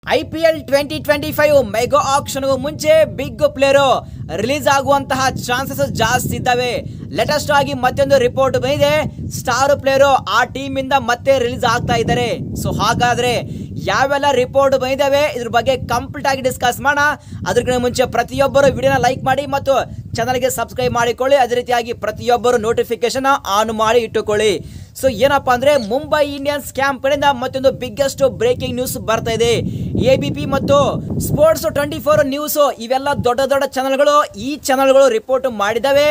IPL 2025 mega auction ಮುಂಚೆ big player release ಆಗುವಂತಹ chances ಜಾಸ್ತಿ ಇದ್ದಾವೆ. ಲೇಟೆಸ್ಟ್ ಆಗಿ ಮತ್ತೊಂದು ರಿಪೋರ್ಟ್ ಬಂದಿದೆ, ಸ್ಟಾರ್ ಪ್ಲೇಯರ್ ಆ ಟೀಮ್ ಇಂದ ಮತ್ತೆ ರಿಲೀಸ್ ಆಗ್ತಾ ಇದ್ದಾರೆ. ಸೊ ಹಾಗಾದ್ರೆ ಯಾವೆಲ್ಲ ರಿಪೋರ್ಟ್ ಬಂದಿದ್ದಾವೆ ಇದ್ರ ಬಗ್ಗೆ ಕಂಪ್ಲೀಟ್ ಆಗಿ ಡಿಸ್ಕಸ್ ಮಾಡೋಣ. ಅದಕ್ಕಿಂತ ಮುಂಚೆ ಪ್ರತಿಯೊಬ್ಬರು ವಿಡಿಯೋನ ಲೈಕ್ ಮಾಡಿ ಮತ್ತು ಚಾನಲ್ಗೆ ಸಬ್ಸ್ಕ್ರೈಬ್ ಮಾಡಿಕೊಳ್ಳಿ. ಅದೇ ರೀತಿಯಾಗಿ ಪ್ರತಿಯೊಬ್ಬರು ನೋಟಿಫಿಕೇಶನ್ ಆನ್ ಮಾಡಿ ಇಟ್ಟುಕೊಳ್ಳಿ. ಸೊ ಏನಪ್ಪಾ ಅಂದ್ರೆ ಮುಂಬೈ ಇಂಡಿಯನ್ಸ್ ಕ್ಯಾಂಪ್ ಕಡೆಯಿಂದ ಮತ್ತೊಂದು ಬಿಗ್ಗೆಸ್ಟ್ ಬ್ರೇಕಿಂಗ್ ನ್ಯೂಸ್ ಬರ್ತಾ ಇದೆ. ABP ಮತ್ತು ಸ್ಪೋರ್ಟ್ಸ್ 24 ನ್ಯೂಸ್ ಇವೆಲ್ಲ ದೊಡ್ಡ ದೊಡ್ಡ ಚಾನಲ್ಗಳು ಈ ಚಾನಲ್ಗಳು ರಿಪೋರ್ಟ್ ಮಾಡಿದಾವೆ.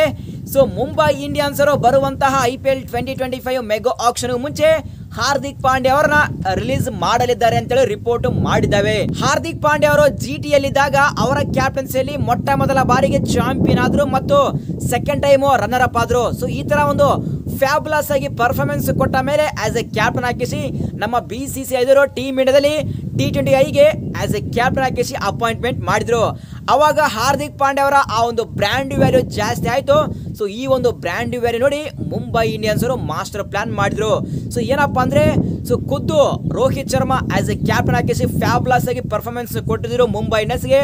ಸೊ ಮುಂಬೈ ಇಂಡಿಯನ್ಸ್ ಅವರು ಬರುವಂತಹ IPL 2025 ಮೆಗಾ ಆಕ್ಷನ್ ಮುಂಚೆ ಹಾರ್ದಿಕ್ ಪಾಂಡ್ಯ ಅವರನ್ನ ರಿಲೀಸ್ ಮಾಡಲಿದ್ದಾರೆ ಅಂತೇಳಿ ರಿಪೋರ್ಟ್ ಮಾಡಿದ್ದಾವೆ. ಹಾರ್ದಿಕ್ ಪಾಂಡ್ಯ ಅವರು GT ಯಲ್ಲಿದ್ದಾಗ ಅವರ ಕ್ಯಾಪ್ಟನ್ಸಿಯಲ್ಲಿ ಮೊಟ್ಟ ಮೊದಲ ಬಾರಿಗೆ ಚಾಂಪಿಯನ್ ಆದ್ರು ಮತ್ತು ಸೆಕೆಂಡ್ ಟೈಮ್ ರನ್ನರ್ ಅಪ್ ಆದ್ರು. ಸೊ ಈ ತರ ಒಂದು ಫ್ಯಾಬುಲಸ್ ಆಗಿ ಪರ್ಫಾರ್ಮೆನ್ಸ್ ಕೊಟ್ಟ ಮೇಲೆ ಆಸ್ ಎ ಕ್ಯಾಪ್ಟನ್ ಹಾಕಿಸಿ ನಮ್ಮ BCCI ಟೀಮ್ ಇಂಡಿಯಾದಲ್ಲಿ T20I ಆಸ್ ಎ ಕ್ಯಾಪ್ಟನ್ ಹಾಕಿಸಿ ಅಪಾಯಿಂಟ್ಮೆಂಟ್ ಮಾಡಿದ್ರು. ಅವಾಗ ಹಾರ್ದಿಕ್ ಪಾಂಡ್ಯ ಅವರ ಆ ಒಂದು ಬ್ರ್ಯಾಂಡ್ ವ್ಯಾಲ್ಯೂ ಜಾಸ್ತಿ ಆಯ್ತು. ಸೊ ಈ ಒಂದು ಬ್ರ್ಯಾಂಡ್ ವ್ಯಾಲ್ಯೂ ನೋಡಿ ಮುಂಬೈ ಇಂಡಿಯನ್ಸ್ ಅವರು ಮಾಸ್ಟರ್ ಪ್ಲಾನ್ ಮಾಡಿದ್ರು. ಸೊ ಏನಪ್ಪಾ ಅಂದ್ರೆ ಖುದ್ದು Rohit Sharma as A captain ಹಾಕಿಸಿ ಫ್ಯಾಬುಲಸ್ ಆಗಿ ಪರ್ಫಾರ್ಮೆನ್ಸ್ ಕೊಟ್ಟಿದ್ರು. ಮುಂಬೈ ಇಂಡಿಯನ್ಸ್ಗೆ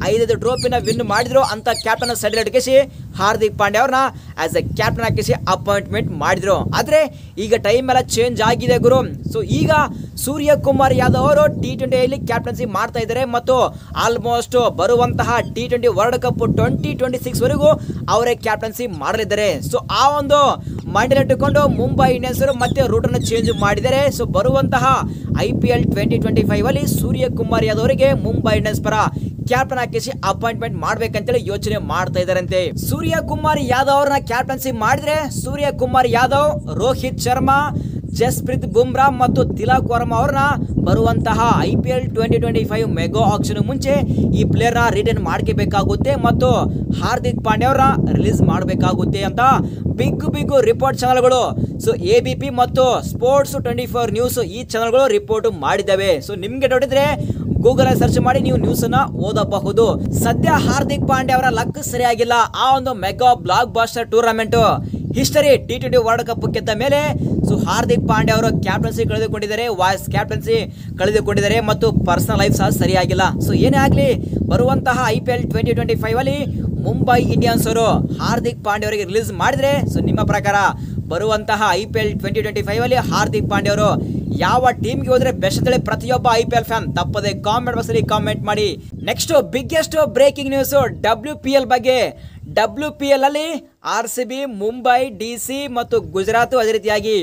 5 ಟ್ರೋಫಿನ ವಿನ್ ಮಾಡಿದ್ರು ಅಂತ ಕ್ಯಾಪ್ಟನ್ ಸೆಲೆಕ್ಟ್ ಹಾಕಿಸಿ ಹಾರ್ದಿಕ್ ಪಾಂಡ್ಯ ಅವ್ರನ್ನ ಆಸ್ ಎ ಕ್ಯಾಪ್ಟನ್ ಹಾಕಿಸಿ ಅಪಾಯಿಂಟ್ಮೆಂಟ್ ಮಾಡಿದ್ರು. ಆದ್ರೆ ಈಗ ಟೈಮ್ ಎಲ್ಲ ಚೇಂಜ್ ಆಗಿದೆ ಗುರು. ಸೊ ಈಗ ಸೂರ್ಯ ಕುಮಾರ್ ಯಾದವ್ ಅವರು T20 ಕ್ಯಾಪ್ಟನ್ಸಿ ಮಾಡ್ತಾ ಇದ್ದಾರೆ ಮತ್ತು ಆಲ್ಮೋಸ್ಟ್ ಬರುವಂತಹ T20 ವರ್ಲ್ಡ್ ಕಪ್ 2026 ವರೆಗೂ ಅವರೇ ಕ್ಯಾಪ್ಟನ್ಸಿ ಮಾಡಲಿದ್ದಾರೆ. ಸೊ ಆ ಒಂದು ಮೈಂಡ್ ಇಟ್ಟುಕೊಂಡು ಮುಂಬೈ ಇಂಡಿಯನ್ಸ್ ಅವರು ಮತ್ತೆ ರೂಟ್ ಅನ್ನು ಚೇಂಜ್ ಮಾಡಿದ್ದಾರೆ. ಸೊ ಬರುವಂತಹ IPL 2025 ಅಲ್ಲಿ ಸೂರ್ಯ ಕುಮಾರ್ ಯಾದವ್ ಅವರಿಗೆ ಮುಂಬೈ ಇಂಡಿಯನ್ಸ್ ಪರ ಕ್ಯಾಪ್ಟನ್ ಹಾಕಿಸಿ ಅಪಾಯಿಂಟ್ಮೆಂಟ್ ಮಾಡ್ಬೇಕಂತೇಳಿ ಯೋಚನೆ ಮಾಡ್ತಾ ಇದ್ದಾರಂತೆ. ಸೂರ್ಯ ಕುಮಾರ್ ಯಾದವ್ ಅವ್ರನ್ನ ಕ್ಯಾಪ್ಟನ್ಸಿ ಮಾಡಿದ್ರೆ ಸೂರ್ಯ ಕುಮಾರ್ ಯಾದವ್, ರೋಹಿತ್ ಶರ್ಮಾ, ಜಸ್ಪ್ರೀತ್ ಬುಮ್ರಾ ಮತ್ತು ತಿಲಕ್ ವರ್ಮಾ ಅವ್ರನ್ನ ಬರುವಂತಹ IPL 2025 ಮೆಗಾ ಆಕ್ಷನ್ ಮುಂಚೆ ಈ ಪ್ಲೇಯರ್ ನ ರಿಟರ್ನ್ ಮಾಡ್ಕೋಬೇಕಾಗುತ್ತೆ ಮತ್ತು ಹಾರ್ದಿಕ್ ಪಾಂಡ್ಯ ಅವರ ರಿಲೀಸ್ ಮಾಡಬೇಕಾಗುತ್ತೆ ಅಂತ ಬಿಗ್ ರಿಪೋರ್ಟ್ ಚಾನಲ್ಗಳು ಸೊ ABP ಮತ್ತು ಸ್ಪೋರ್ಟ್ಸ್ 24 ನ್ಯೂಸ್ ಈ ಚಾನಲ್ಗಳು ರಿಪೋರ್ಟ್ ಮಾಡಿದ್ದಾವೆ. ಸೊ ನಿಮ್ಗೆ ನೋಡಿದ್ರೆ ಗೂಗಲ್ ಸರ್ಚ್ ಮಾಡಿ ನೀವು ನ್ಯೂಸ್ ಅನ್ನ ಓದಬಹುದು. ಸದ್ಯ ಹಾರ್ದಿಕ್ ಪಾಂಡ್ಯ ಅವರ ಲಕ್ ಸರಿಯಾಗಿಲ್ಲ. ಆ ಒಂದು mega blockbuster tournament history T20 world cup ಗೆದ್ದ ಮೇಲೆ ಸೊ ಹಾರ್ದಿಕ್ ಪಾಂಡ್ಯ ಅವರು ಕ್ಯಾಪ್ಟನ್ಸಿ ಕಳೆದುಕೊಂಡಿದ್ದಾರೆ, ವಾಯ್ಸ್ ಕ್ಯಾಪ್ಟನ್ಸಿ ಕಳೆದುಕೊಂಡಿದ್ದಾರೆ ಮತ್ತು ಪರ್ಸನಲ್ ಲೈಫ್ ಸಹ ಸರಿಯಾಗಿಲ್ಲ. ಸೊ ಏನೇ ಆಗಲಿ ಬರುವಂತಹ IPL 2025 ಅಲ್ಲಿ ಮುಂಬೈ ಇಂಡಿಯನ್ಸ್ ಅವರು ಹಾರ್ದಿಕ್ ಪಾಂಡ್ಯ ಅವರಿಗೆ ರಿಲೀಸ್ ಮಾಡಿದ್ರೆ ಸೊ ನಿಮ್ಮ ಪ್ರಕಾರ ಬರುವಂತಹ IPL 2025 ಅಲ್ಲಿ ಹಾರ್ದಿಕ್ ಪಾಂಡ್ಯ ಅವರು ಯಾವ ಟೀಮ್ಗೆ ಹೋದ್ರೆ ಬೆಸ್ಟ್ ಅಂತೇಳಿ ಪ್ರತಿಯೊಬ್ಬ IPL ಫ್ಯಾನ್ ತಪ್ಪದೆ ಕಾಮೆಂಟ್ ಬಾಕ್ಸ್ ಅಲ್ಲಿ ಕಾಮೆಂಟ್ ಮಾಡಿ. Next biggest breaking news WPL ಬಗ್ಗೆ. WPL ಅಲ್ಲಿ RCB, ಮುಂಬೈ, DC ಮತ್ತು ಗುಜರಾತ್, ಅದೇ ರೀತಿಯಾಗಿ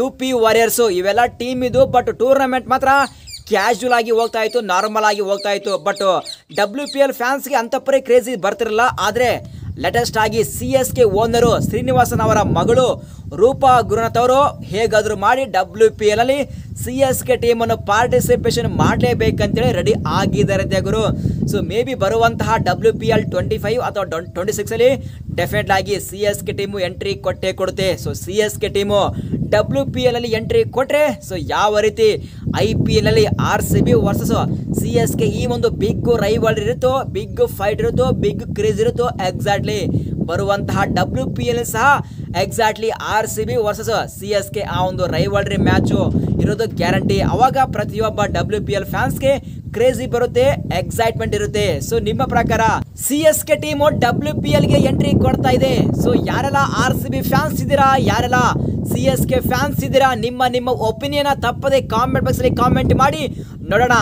UP ವಾರಿಯರ್ಸ್ ಇವೆಲ್ಲ ಟೀಮ್ ಇದು. ಬಟ್ ಟೂರ್ನಮೆಂಟ್ ಮಾತ್ರ ಕ್ಯಾಶುವಲ್ ಆಗಿ ಹೋಗ್ತಾ ಇತ್ತು, ನಾರ್ಮಲ್ ಆಗಿ ಹೋಗ್ತಾ ಇತ್ತು. ಬಟ್ WPL ಫ್ಯಾನ್ಸ್ಗೆ ಅಂತಪರಿ ಕ್ರೇಜಿ ಬರ್ತಿರಲ್ಲ. ಆದ್ರೆ ಲೇಟೆಸ್ಟ್ ಆಗಿ CSK ಓನರು ಶ್ರೀನಿವಾಸನ್ ಅವರ ಮಗಳು ರೂಪಾ ಗುರುನಾಥ್ ಅವರು ಹೇಗಾದ್ರೂ ಮಾಡಿ WPL ಅಲ್ಲಿ CSK ಟೀಮ್ ಅನ್ನು ಪಾರ್ಟಿಸಿಪೇಷನ್ ಮಾಡಲೇಬೇಕಂತೇಳಿ ರೆಡಿ ಆಗಿದ್ದಾರೆ ಗುರು. ಸೊ ಮೇ ಬಿ ಬರುವಂತಹ WPL 25 ಅಥವಾ 26 ಅಲ್ಲಿ ಡೆಫಿನೆಟ್ ಆಗಿ CSK ಟೀಮು ಎಂಟ್ರಿ ಕೊಟ್ಟೇ ಕೊಡುತ್ತೆ. ಸೊ CSK ಟೀಮು WPL ಅಲ್ಲಿ ಎಂಟ್ರಿ ಕೊಟ್ರೆ ಸೊ ಯಾವ ರೀತಿ IPL ಅಲ್ಲಿ RCB ವರ್ಸಸ್ CSK ಈ ಒಂದು ಬಿಗ್ ರೈವಲ್ರಿ ಇರುತ್ತೋ, ಬಿಗ್ ಫೈಟ್ ಇರುತ್ತೋ, ಬಿಗ್ ಕ್ರೇಜ್ ಇರುತ್ತೋ, ಎಕ್ಸಾಕ್ಟ್ಲಿ ಬರುವಂತಹ WPL ಸಹ ಎಕ್ಸಾಕ್ಟ್ಲಿ RCB ವರ್ಸಸ್ CSK ಆ ಒಂದು ರೈವಲ್ರಿ ಮ್ಯಾಚ್ ಇರೋದು ಗ್ಯಾರಂಟಿ. ಅವಾಗ ಪ್ರತಿಯೊಬ್ಬ WPL ಫ್ಯಾನ್ಸ್ಗೆ ಕ್ರೇಜಿ ಬರುತ್ತೆ, ಎಕ್ಸೈಟ್ಮೆಂಟ್ ಇರುತ್ತೆ. ಸೊ ನಿಮ್ಮ ಪ್ರಕಾರ CSK ಟೀಮು WPL ಗೆ ಎಂಟ್ರಿ ಕೊಡ್ತಾ ಇದೆ. ಸೊ ಯಾರೆಲ್ಲ RCB ಫ್ಯಾನ್ಸ್ ಇದ್ದೀರಾ, ಯಾರೆಲ್ಲ CSK ಫ್ಯಾನ್ಸ್ ಇದ್ದೀರಾ, ನಿಮ್ಮ ಒಪಿನಿಯನ್ ತಪ್ಪದೆ ಕಾಮೆಂಟ್ ಬಾಕ್ಸ್ ಅಲ್ಲಿ ಕಾಮೆಂಟ್ ಮಾಡಿ ನೋಡೋಣ.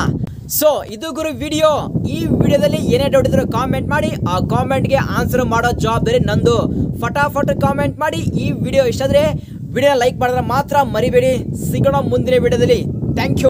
ಸೊ ಇದು ಗುರು ವಿಡಿಯೋ. ಈ ವಿಡಿಯೋದಲ್ಲಿ ಏನೇ ಡೌಟ್ ಇದ್ರು ಕಾಮೆಂಟ್ ಮಾಡಿ, ಆ ಕಾಮೆಂಟ್ಗೆ ಆನ್ಸರ್ ಮಾಡೋ ಜವಾಬ್ದಾರಿ ನಂದು. ಫಟಾಫಟ್ ಕಾಮೆಂಟ್ ಮಾಡಿ. ಈ ವಿಡಿಯೋ ಇಷ್ಟ ಆದ್ರೆ ವಿಡಿಯೋ ಲೈಕ್ ಮಾಡಿದ್ರೆ ಮಾತ್ರ ಮರಿಬೇಡಿ. ಸಿಗೋಣ ಮುಂದಿನ ವಿಡಿಯೋದಲ್ಲಿ. Thank you.